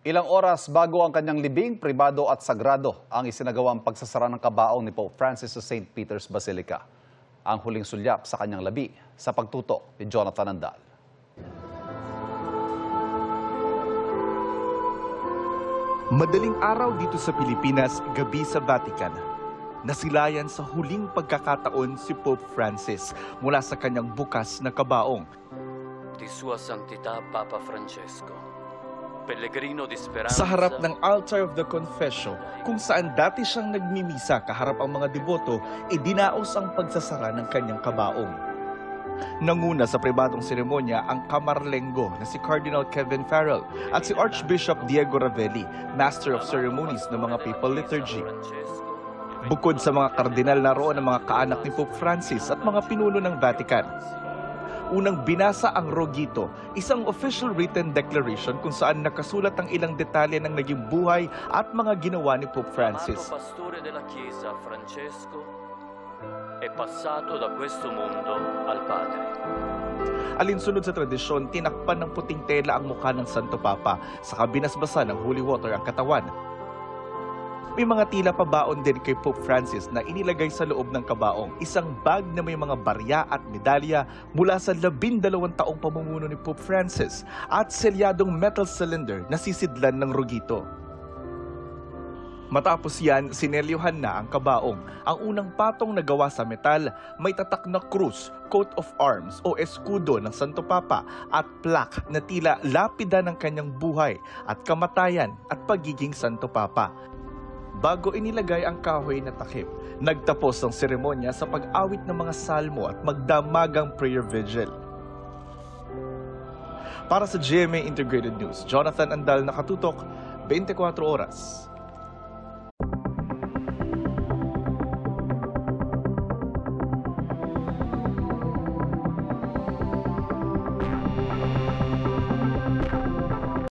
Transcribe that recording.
Ilang oras bago ang kanyang libing, pribado at sagrado ang isinagawang pagsasara ng kabaong ni Pope Francis sa St. Peter's Basilica. Ang huling sulyap sa kanyang labi sa pagtutok ni Jonathan Andal. Madaling araw dito sa Pilipinas, gabi sa Vatican. Nasilayan sa huling pagkakataon si Pope Francis mula sa kanyang bukas na kabaong. Di Sua Santità Papa Francesco, Pellegrino di Speranza. Sa harap ng Altar of the Confession, kung saan dati siyang nagmimisa kaharap ang mga deboto, idinaos ang pagsasara ng kanyang kabaong. Nanguna sa pribadong seremonya ang Camarlengo na si Cardinal Kevin Farrell at si Archbishop Diego Ravelli, Master of Ceremonies ng mga Papal Liturgy. Bukod sa mga kardinal, naroon ang mga kaanak ni Pope Francis at mga pinuno ng Vatican. Unang binasa ang Rogito, isang official written declaration kung saan nakasulat ang ilang detalye ng naging buhay at mga ginawa ni Pope Francis. Pastore della Chiesa Francesco è passato da questo mondo al Padre. Alinsunod sa tradisyon, tinakpan ng puting tela ang mukha ng Santo Papa, saka binasbasan ng holy water ang katawan. May mga tila pabaon din kay Pope Francis na inilagay sa loob ng kabaong, isang bag na may mga barya at medalya mula sa 12 taong pamumuno ni Pope Francis at selyadong metal cylinder na sisidlan ng Rogito. Matapos yan, sinelyohan na ang kabaong. Ang unang patong na gawa sa metal, may tatak na krus, coat of arms o eskudo ng Santo Papa at plaque na tila lapida ng kanyang buhay at kamatayan at pagiging Santo Papa. Bago inilagay ang kahoy na takip, nagtapos ang seremonya sa pag-awit ng mga salmo at magdamagang prayer vigil. Para sa GMA Integrated News, Jonathan Andal, nakatutok, 24 oras.